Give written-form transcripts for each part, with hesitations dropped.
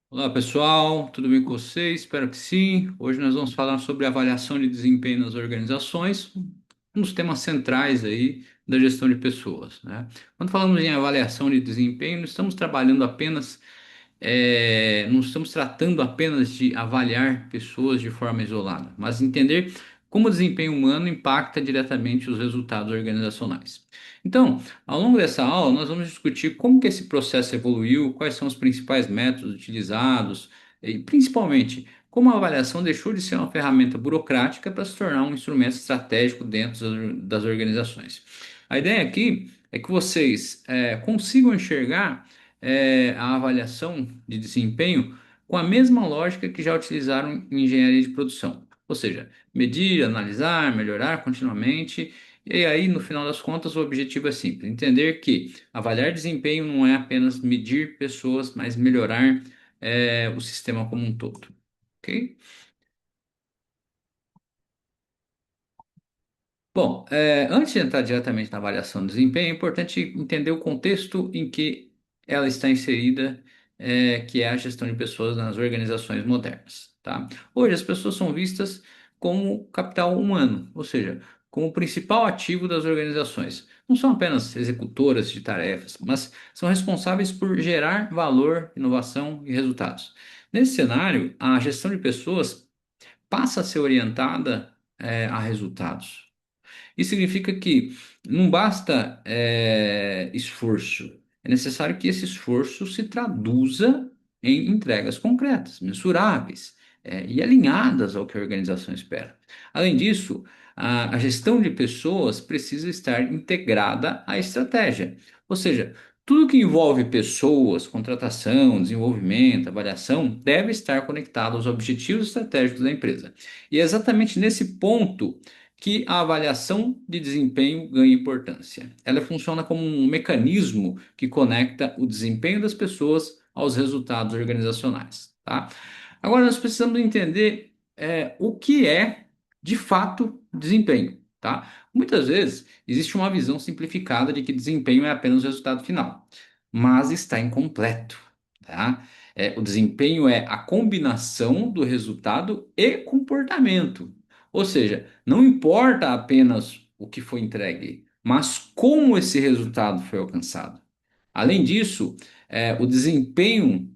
Olá pessoal, tudo bem com vocês? Espero que sim. Hoje nós vamos falar sobre avaliação de desempenho nas organizações, um dos temas centrais aí da gestão de pessoas, né? Quando falamos em avaliação de desempenho, não estamos trabalhando apenas, não estamos tratando apenas de avaliar pessoas de forma isolada, mas entender como o desempenho humano impacta diretamente os resultados organizacionais. Então, ao longo dessa aula, nós vamos discutir como que esse processo evoluiu, quais são os principais métodos utilizados e, principalmente, como a avaliação deixou de ser uma ferramenta burocrática para se tornar um instrumento estratégico dentro das organizações. A ideia aqui é que vocês consigam enxergar a avaliação de desempenho com a mesma lógica que já utilizaram em engenharia de produção. Ou seja, medir, analisar, melhorar continuamente. E aí, no final das contas, o objetivo é simples: entender que avaliar desempenho não é apenas medir pessoas, mas melhorar o sistema como um todo. Ok? Bom, antes de entrar diretamente na avaliação do desempenho, é importante entender o contexto em que ela está inserida, que é a gestão de pessoas nas organizações modernas, tá? Hoje, as pessoas são vistas como capital humano, ou seja, como o principal ativo das organizações. Não são apenas executoras de tarefas, mas são responsáveis por gerar valor, inovação e resultados. Nesse cenário, a gestão de pessoas passa a ser orientada, a resultados. Isso significa que não basta esforço, é necessário que esse esforço se traduza em entregas concretas, mensuráveis, e alinhadas ao que a organização espera. Além disso, a gestão de pessoas precisa estar integrada à estratégia, ou seja, tudo que envolve pessoas, contratação, desenvolvimento, avaliação, deve estar conectado aos objetivos estratégicos da empresa. E é exatamente nesse ponto que a avaliação de desempenho ganha importância. Ela funciona como um mecanismo que conecta o desempenho das pessoas aos resultados organizacionais, tá? Agora nós precisamos entender o que é de fato desempenho, tá? Muitas vezes existe uma visão simplificada de que desempenho é apenas o resultado final, mas está incompleto, tá? O desempenho é a combinação do resultado e comportamento. Ou seja, não importa apenas o que foi entregue, mas como esse resultado foi alcançado. Além disso, o desempenho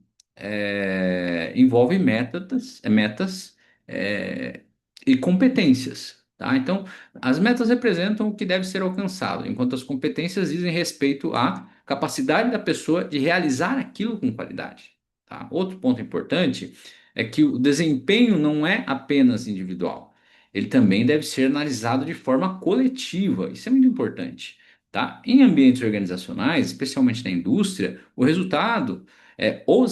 envolve metas é, e competências. Tá? Então, as metas representam o que deve ser alcançado, enquanto as competências dizem respeito à capacidade da pessoa de realizar aquilo com qualidade. Tá? Outro ponto importante é que o desempenho não é apenas individual, ele também deve ser analisado de forma coletiva. Isso é muito importante. Tá? Em ambientes organizacionais, especialmente na indústria, os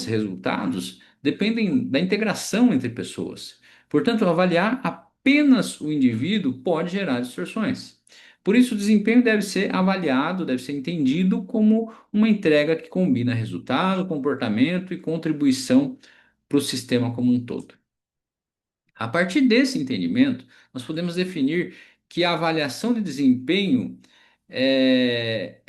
resultados dependem da integração entre pessoas. Portanto, avaliar apenas o indivíduo pode gerar distorções. Por isso, o desempenho deve ser avaliado, deve ser entendido como uma entrega que combina resultado, comportamento e contribuição para o sistema como um todo. A partir desse entendimento, nós podemos definir que a avaliação de desempenho é,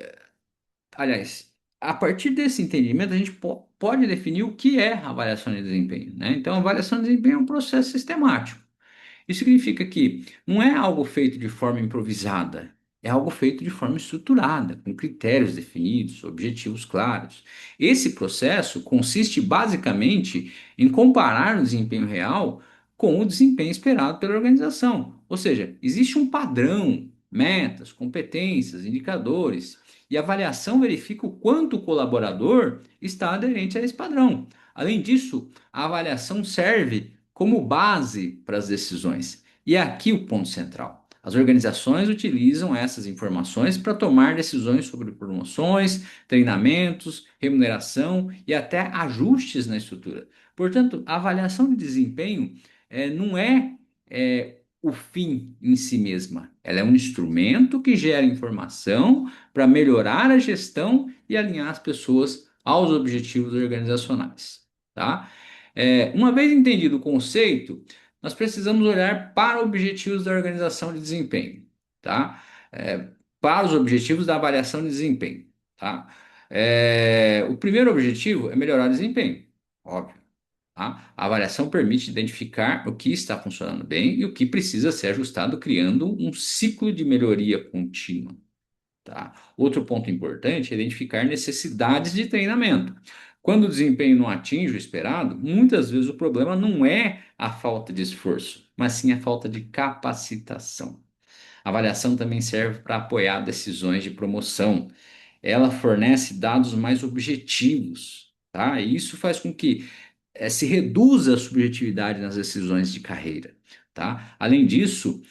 aliás, a partir desse entendimento, a gente pode definir o que é avaliação de desempenho, né? Então, a avaliação de desempenho é um processo sistemático. Isso significa que não é algo feito de forma improvisada, é algo feito de forma estruturada, com critérios definidos, objetivos claros. Esse processo consiste basicamente em comparar o desempenho real com o desempenho esperado pela organização. Ou seja, existe um padrão, metas, competências, indicadores, e a avaliação verifica o quanto o colaborador está aderente a esse padrão. Além disso, a avaliação serve como base para as decisões. E é aqui o ponto central. As organizações utilizam essas informações para tomar decisões sobre promoções, treinamentos, remuneração e até ajustes na estrutura. Portanto, a avaliação de desempenho não o fim em si mesma. Ela é um instrumento que gera informação para melhorar a gestão e alinhar as pessoas aos objetivos organizacionais. Tá? Uma vez entendido o conceito, nós precisamos olhar para objetivos da organização de desempenho, tá? Para os objetivos da avaliação de desempenho, tá? O primeiro objetivo é melhorar o desempenho, óbvio. Tá? A avaliação permite identificar o que está funcionando bem e o que precisa ser ajustado, criando um ciclo de melhoria contínua. Tá? Outro ponto importante é identificar necessidades de treinamento. Quando o desempenho não atinge o esperado, muitas vezes o problema não é a falta de esforço, mas sim a falta de capacitação. A avaliação também serve para apoiar decisões de promoção. Ela fornece dados mais objetivos, tá? E isso faz com que se reduza a subjetividade nas decisões de carreira. Tá? Além disso,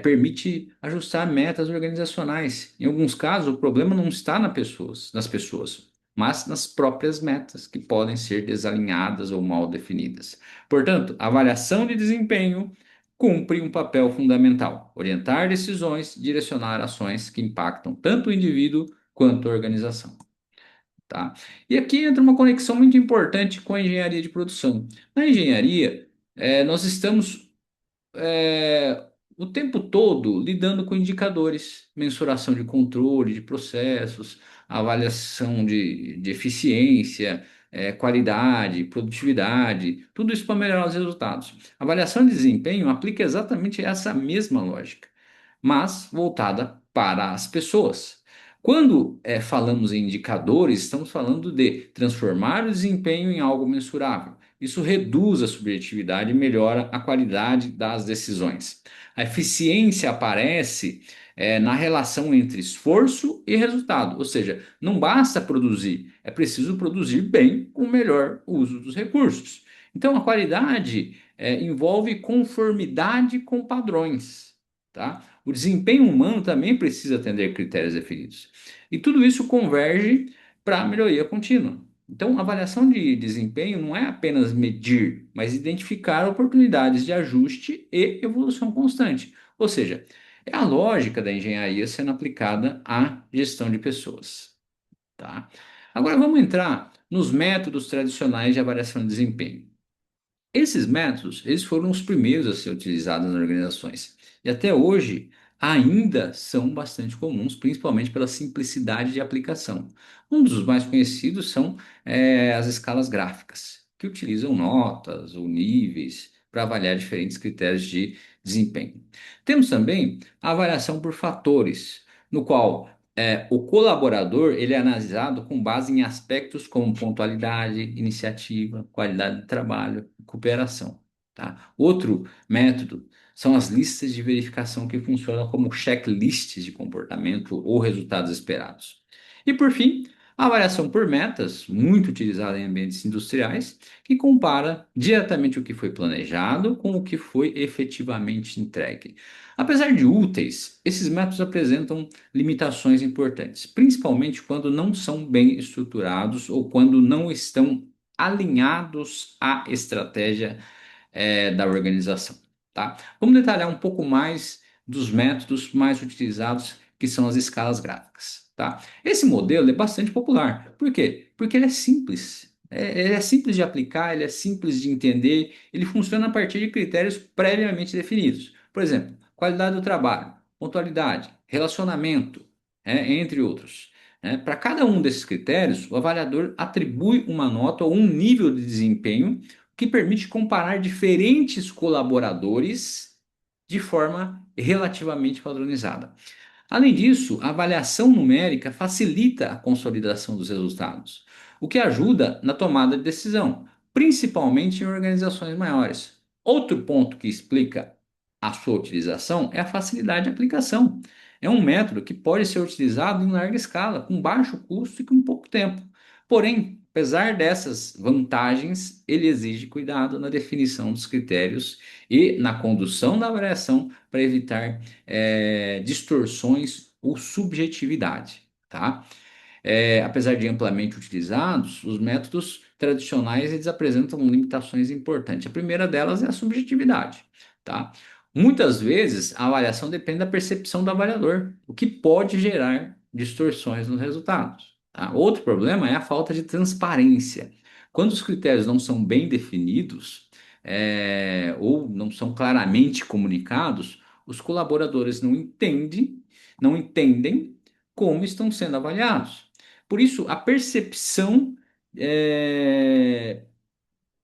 permite ajustar metas organizacionais. Em alguns casos, o problema não está nas pessoas, mas nas próprias metas, que podem ser desalinhadas ou mal definidas. Portanto, a avaliação de desempenho cumpre um papel fundamental: orientar decisões, direcionar ações que impactam tanto o indivíduo quanto a organização. Tá? E aqui entra uma conexão muito importante com a engenharia de produção. Na engenharia, nós estamos o tempo todo lidando com indicadores, mensuração de controle de processos, avaliação de eficiência, qualidade, produtividade, tudo isso para melhorar os resultados. A avaliação de desempenho aplica exatamente essa mesma lógica, mas voltada para as pessoas. Quando falamos em indicadores, estamos falando de transformar o desempenho em algo mensurável. Isso reduz a subjetividade e melhora a qualidade das decisões. A eficiência aparece na relação entre esforço e resultado, ou seja, não basta produzir, é preciso produzir bem com o melhor uso dos recursos. Então, a qualidade envolve conformidade com padrões, tá? O desempenho humano também precisa atender critérios definidos. E tudo isso converge para a melhoria contínua. Então, a avaliação de desempenho não é apenas medir, mas identificar oportunidades de ajuste e evolução constante. Ou seja, é a lógica da engenharia sendo aplicada à gestão de pessoas, tá? Agora vamos entrar nos métodos tradicionais de avaliação de desempenho. Esses métodos, eles foram os primeiros a ser utilizados nas organizações e até hoje ainda são bastante comuns, principalmente pela simplicidade de aplicação. Um dos mais conhecidos são as escalas gráficas, que utilizam notas ou níveis para avaliar diferentes critérios de desempenho. Temos também a avaliação por fatores, no qual o colaborador ele é analisado com base em aspectos como pontualidade, iniciativa, qualidade de trabalho, cooperação. Tá? Outro método são as listas de verificação que funcionam como checklists de comportamento ou resultados esperados. E por fim, a avaliação por metas, muito utilizada em ambientes industriais, que compara diretamente o que foi planejado com o que foi efetivamente entregue. Apesar de úteis, esses métodos apresentam limitações importantes, principalmente quando não são bem estruturados ou quando não estão alinhados à estratégia da organização, tá? Vamos detalhar um pouco mais dos métodos mais utilizados, que são as escalas gráficas, tá? Esse modelo é bastante popular. Por quê? Porque ele é simples. Ele é simples de aplicar, ele é simples de entender, ele funciona a partir de critérios previamente definidos. Por exemplo, qualidade do trabalho, pontualidade, relacionamento, entre outros. Para cada um desses critérios, o avaliador atribui uma nota ou um nível de desempenho que permite comparar diferentes colaboradores de forma relativamente padronizada. Além disso, a avaliação numérica facilita a consolidação dos resultados, o que ajuda na tomada de decisão, principalmente em organizações maiores. Outro ponto que explica a sua utilização é a facilidade de aplicação. É um método que pode ser utilizado em larga escala, com baixo custo e com pouco tempo. Porém, apesar dessas vantagens, ele exige cuidado na definição dos critérios e na condução da avaliação para evitar distorções ou subjetividade, tá? Apesar de amplamente utilizados, os métodos tradicionais eles apresentam limitações importantes. A primeira delas é a subjetividade, tá? Muitas vezes a avaliação depende da percepção do avaliador, o que pode gerar distorções nos resultados, tá? Outro problema é a falta de transparência. Quando os critérios não são bem definidos, ou não são claramente comunicados, os colaboradores não entendem como estão sendo avaliados. Por isso, a percepção é,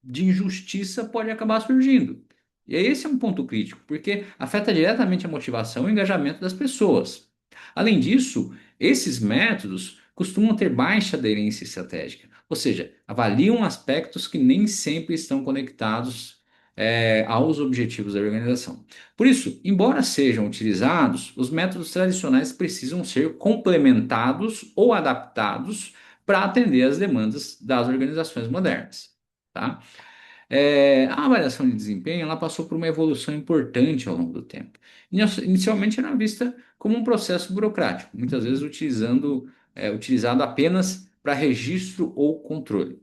de injustiça pode acabar surgindo. E aí esse é um ponto crítico, porque afeta diretamente a motivação e o engajamento das pessoas. Além disso, esses métodos costumam ter baixa aderência estratégica, ou seja, avaliam aspectos que nem sempre estão conectados, aos objetivos da organização. Por isso, embora sejam utilizados, os métodos tradicionais precisam ser complementados ou adaptados para atender às demandas das organizações modernas. Tá? A avaliação de desempenho ela passou por uma evolução importante ao longo do tempo. Inicialmente era vista como um processo burocrático, muitas vezes utilizado apenas para registro ou controle.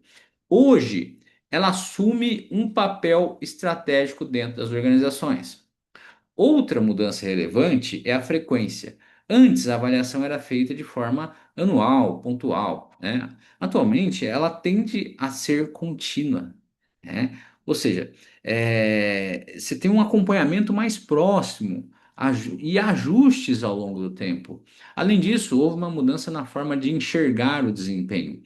Hoje, ela assume um papel estratégico dentro das organizações. Outra mudança relevante é a frequência. Antes, a avaliação era feita de forma anual, pontual, né? Atualmente, ela tende a ser contínua, né? Ou seja, você tem um acompanhamento mais próximo e ajustes ao longo do tempo. Além disso, houve uma mudança na forma de enxergar o desempenho.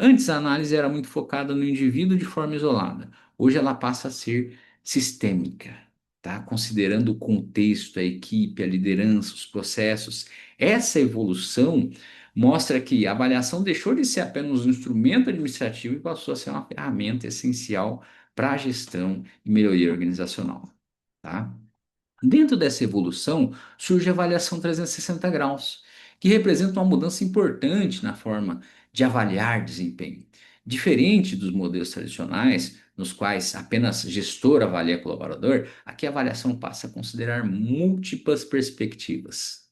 Antes, a análise era muito focada no indivíduo de forma isolada. Hoje, ela passa a ser sistêmica, tá? Considerando o contexto, a equipe, a liderança, os processos. Essa evolução mostra que a avaliação deixou de ser apenas um instrumento administrativo e passou a ser uma ferramenta essencial para a gestão e melhoria organizacional, tá? Dentro dessa evolução surge a avaliação 360 graus, que representa uma mudança importante na forma de avaliar desempenho. Diferente dos modelos tradicionais, nos quais apenas gestor avalia colaborador, aqui a avaliação passa a considerar múltiplas perspectivas.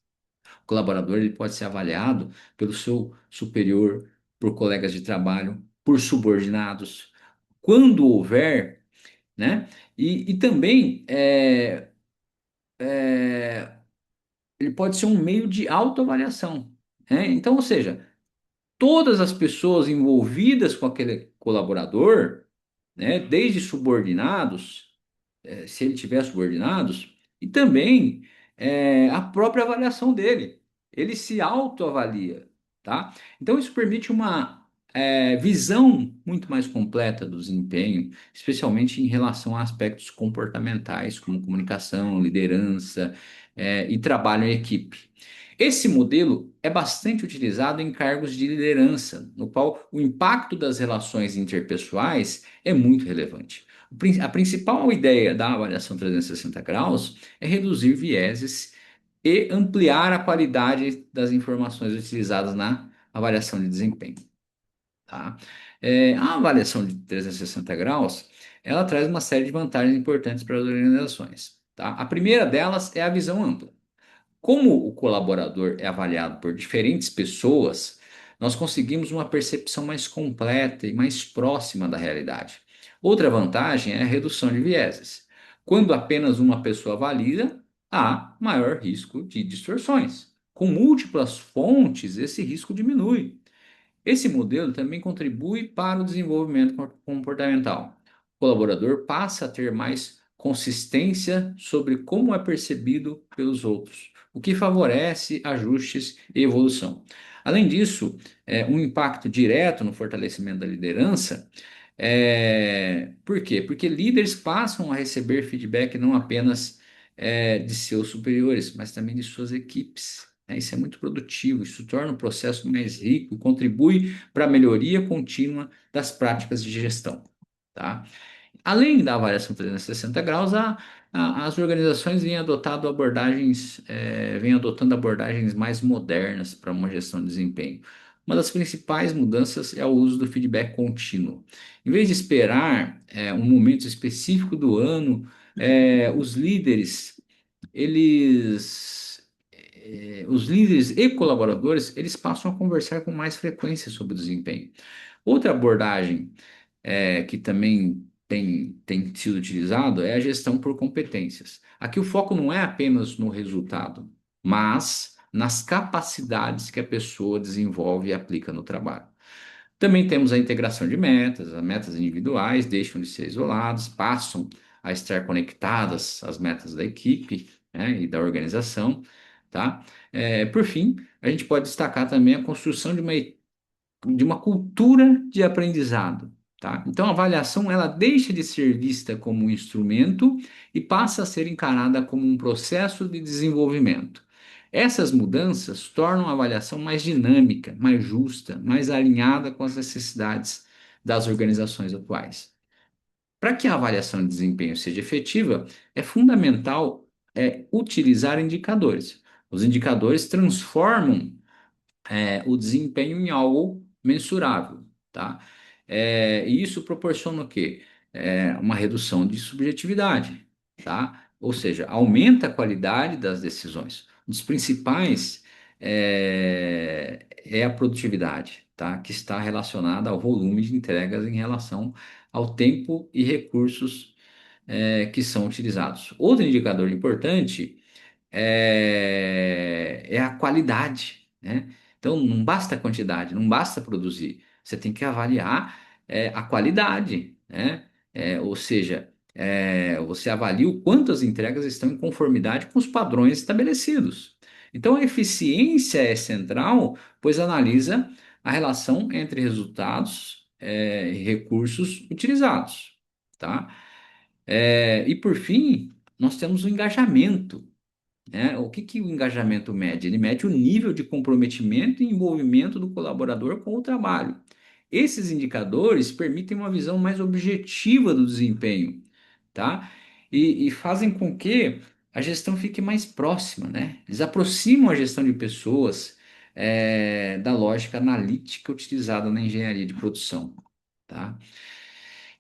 O colaborador ele pode ser avaliado pelo seu superior, por colegas de trabalho, por subordinados, quando houver, né? E também ele pode ser um meio de autoavaliação, né? Então, ou seja, todas as pessoas envolvidas com aquele colaborador, né, desde subordinados, se ele tiver subordinados, e também a própria avaliação dele. Ele se autoavalia, tá? Então isso permite uma visão muito mais completa do desempenho, especialmente em relação a aspectos comportamentais, como comunicação, liderança, e trabalho em equipe. Esse modelo é bastante utilizado em cargos de liderança, no qual o impacto das relações interpessoais é muito relevante. A principal ideia da avaliação 360 graus é reduzir vieses e ampliar a qualidade das informações utilizadas na avaliação de desempenho. Tá? A avaliação de 360 graus, ela traz uma série de vantagens importantes para as organizações. Tá? A primeira delas é a visão ampla. Como o colaborador é avaliado por diferentes pessoas, nós conseguimos uma percepção mais completa e mais próxima da realidade. Outra vantagem é a redução de vieses. Quando apenas uma pessoa avalia, há maior risco de distorções. Com múltiplas fontes, esse risco diminui. Esse modelo também contribui para o desenvolvimento comportamental. O colaborador passa a ter mais consistência sobre como é percebido pelos outros, o que favorece ajustes e evolução. Além disso, um impacto direto no fortalecimento da liderança. Por quê? Porque líderes passam a receber feedback não apenas de seus superiores, mas também de suas equipes. Isso é muito produtivo, isso torna o processo mais rico e contribui para a melhoria contínua das práticas de gestão, tá? Além da avaliação 360 graus, as organizações vêm adotando abordagens mais modernas para uma gestão de desempenho. Uma das principais mudanças é o uso do feedback contínuo. Em vez de esperar um momento específico do ano, os líderes, os líderes e colaboradores, eles passam a conversar com mais frequência sobre o desempenho. Outra abordagem que também tem sido utilizado é a gestão por competências. Aqui o foco não é apenas no resultado, mas nas capacidades que a pessoa desenvolve e aplica no trabalho. Também temos a integração de metas, as metas individuais deixam de ser isoladas, passam a estar conectadas às metas da equipe, né, e da organização, tá? Por fim, a gente pode destacar também a construção de uma cultura de aprendizado. tá? Então, a avaliação ela deixa de ser vista como um instrumento e passa a ser encarada como um processo de desenvolvimento. Essas mudanças tornam a avaliação mais dinâmica, mais justa, mais alinhada com as necessidades das organizações atuais. Para que a avaliação de desempenho seja efetiva, é fundamental utilizar indicadores. Os indicadores transformam o desempenho em algo mensurável, tá? E isso proporciona o quê? Uma redução de subjetividade, tá? Ou seja, aumenta a qualidade das decisões. Um dos principais é a produtividade, tá? Que está relacionada ao volume de entregas em relação ao tempo e recursos que são utilizados. Outro indicador importante é a qualidade, né? Então, não basta a quantidade, não basta produzir. Você tem que avaliar a qualidade, né? Ou seja, você avalia o quanto as entregas estão em conformidade com os padrões estabelecidos. Então, a eficiência é central, pois analisa a relação entre resultados e recursos utilizados, tá? E por fim, nós temos o engajamento, né? O que que o engajamento mede? Ele mede o nível de comprometimento e envolvimento do colaborador com o trabalho. Esses indicadores permitem uma visão mais objetiva do desempenho, tá? E fazem com que a gestão fique mais próxima, né? Eles aproximam a gestão de pessoas, da lógica analítica utilizada na engenharia de produção, tá?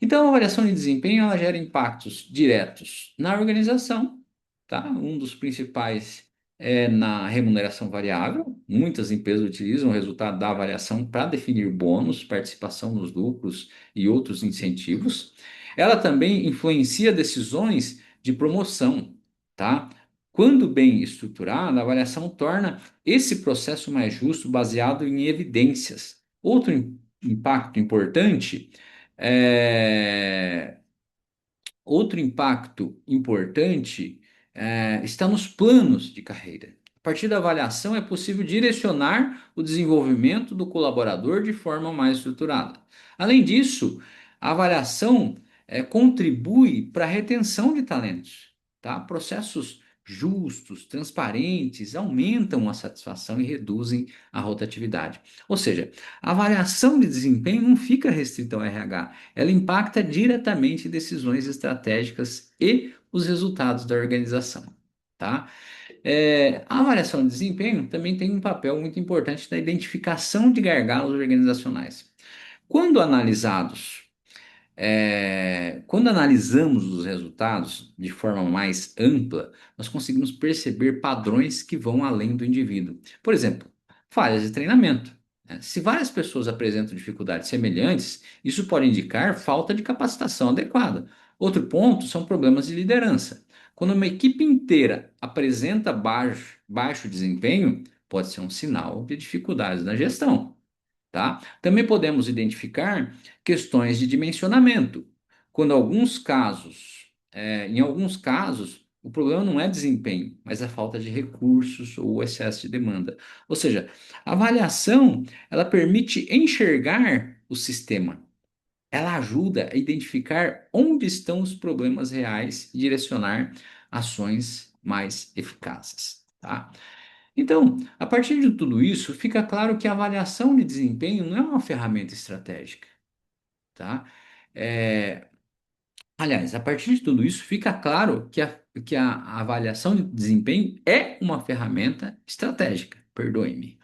Então, a avaliação de desempenho ela gera impactos diretos na organização, tá? Um dos principais é na remuneração variável. Muitas empresas utilizam o resultado da avaliação para definir bônus, participação nos lucros e outros incentivos. Ela também influencia decisões de promoção, tá? Quando bem estruturada, a avaliação torna esse processo mais justo, baseado em evidências. Outro impacto importante é, outro impacto importante está nos planos de carreira. A partir da avaliação, é possível direcionar o desenvolvimento do colaborador de forma mais estruturada. Além disso, a avaliação contribui para a retenção de talentos, tá? Processos justos, transparentes, aumentam a satisfação e reduzem a rotatividade. Ou seja, a avaliação de desempenho não fica restrita ao RH, ela impacta diretamente decisões estratégicas e os resultados da organização, tá? A avaliação de desempenho também tem um papel muito importante na identificação de gargalos organizacionais. Quando analisados quando analisamos os resultados de forma mais ampla, nós conseguimos perceber padrões que vão além do indivíduo. Por exemplo, falhas de treinamento, né? Se várias pessoas apresentam dificuldades semelhantes, isso pode indicar falta de capacitação adequada. Outro ponto são problemas de liderança. Quando uma equipe inteira apresenta baixo desempenho, pode ser um sinal de dificuldades na gestão, tá? Também podemos identificar questões de dimensionamento. Quando em alguns casos, o problema não é desempenho, mas a falta de recursos ou o excesso de demanda. Ou seja, a avaliação, ela permite enxergar o sistema. Ela ajuda a identificar onde estão os problemas reais e direcionar ações mais eficazes, tá? Então, a partir de tudo isso, fica claro que a avaliação de desempenho não é uma ferramenta estratégica, tá? É, Aliás, a partir de tudo isso, fica claro que a avaliação de desempenho é uma ferramenta estratégica, perdoe-me.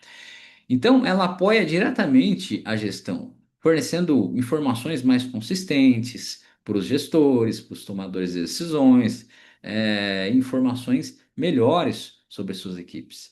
Então, ela apoia diretamente a gestão, fornecendo informações mais consistentes para os gestores, para os tomadores de decisões, informações melhores sobre as suas equipes.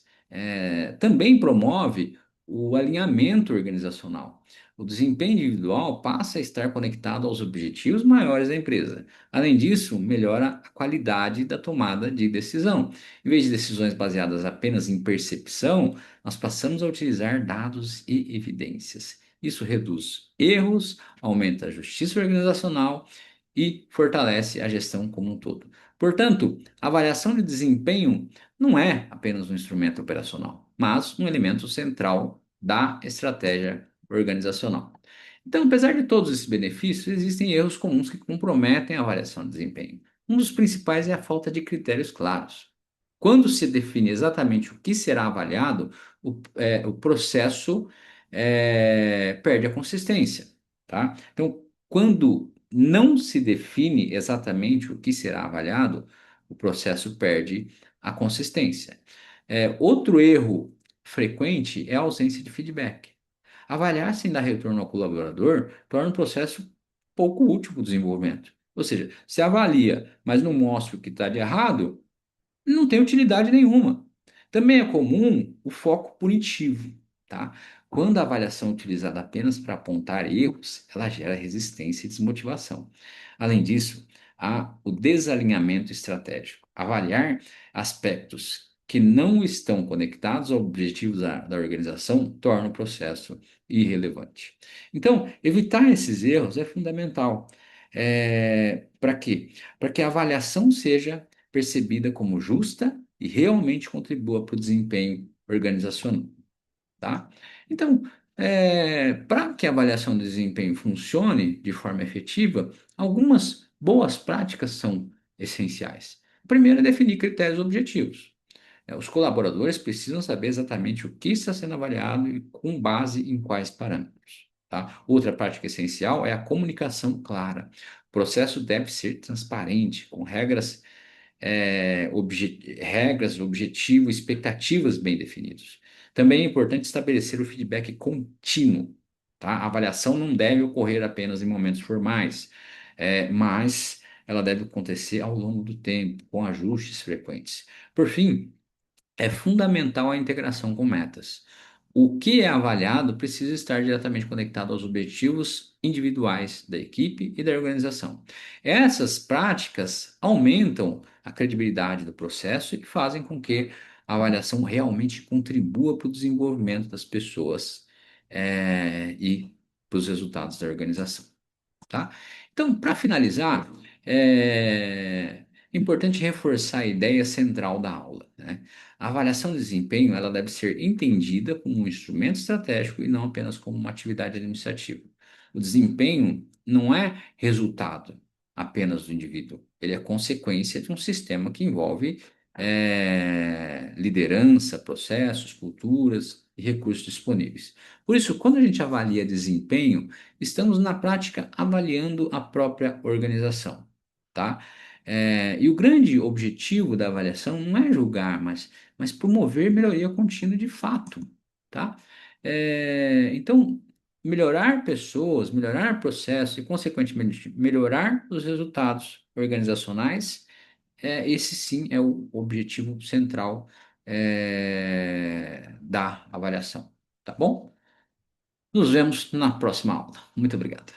Também promove o alinhamento organizacional. O desempenho individual passa a estar conectado aos objetivos maiores da empresa. Além disso, melhora a qualidade da tomada de decisão. Em vez de decisões baseadas apenas em percepção, nós passamos a utilizar dados e evidências. Isso reduz erros, aumenta a justiça organizacional e fortalece a gestão como um todo. Portanto, a avaliação de desempenho não é apenas um instrumento operacional, mas um elemento central da estratégia organizacional. Então, apesar de todos esses benefícios, existem erros comuns que comprometem a avaliação de desempenho. Um dos principais é a falta de critérios claros. Quando se define exatamente o que será avaliado, o processo perde a consistência, tá? Então, quando não se define exatamente o que será avaliado, o processo perde a consistência. Outro erro frequente é a ausência de feedback. Avaliar sem dar retorno ao colaborador torna o processo pouco útil para o desenvolvimento. Ou seja, se avalia, mas não mostra o que está de errado, não tem utilidade nenhuma. Também é comum o foco punitivo, tá? Quando a avaliação é utilizada apenas para apontar erros, ela gera resistência e desmotivação. Além disso, há o desalinhamento estratégico. Avaliar aspectos que não estão conectados aos objetivos da organização torna o processo irrelevante. Então, evitar esses erros é fundamental. Para quê? Para que a avaliação seja percebida como justa e realmente contribua para o desempenho organizacional, tá? Então, para que a avaliação de desempenho funcione de forma efetiva, algumas boas práticas são essenciais. A primeira é definir critérios objetivos. Os colaboradores precisam saber exatamente o que está sendo avaliado e com base em quais parâmetros, tá? Outra prática essencial é a comunicação clara. O processo deve ser transparente, com regras, objetivos, expectativas bem definidos. Também é importante estabelecer o feedback contínuo, tá? A avaliação não deve ocorrer apenas em momentos formais, mas ela deve acontecer ao longo do tempo, com ajustes frequentes. Por fim, é fundamental a integração com metas. O que é avaliado precisa estar diretamente conectado aos objetivos individuais da equipe e da organização. Essas práticas aumentam a credibilidade do processo e fazem com que a avaliação realmente contribua para o desenvolvimento das pessoas, e para os resultados da organização, tá? Então, para finalizar, é importante reforçar a ideia central da aula, né? A avaliação de desempenho, ela deve ser entendida como um instrumento estratégico e não apenas como uma atividade administrativa. O desempenho não é resultado apenas do indivíduo, ele é consequência de um sistema que envolve liderança, processos, culturas e recursos disponíveis. Por isso, quando a gente avalia desempenho, estamos na prática avaliando a própria organização, tá? E o grande objetivo da avaliação não é julgar, mas promover melhoria contínua de fato, tá? Então, melhorar pessoas, melhorar processos e, consequentemente, melhorar os resultados organizacionais, esse sim é o objetivo central, da avaliação, tá bom? Nos vemos na próxima aula. Muito obrigado.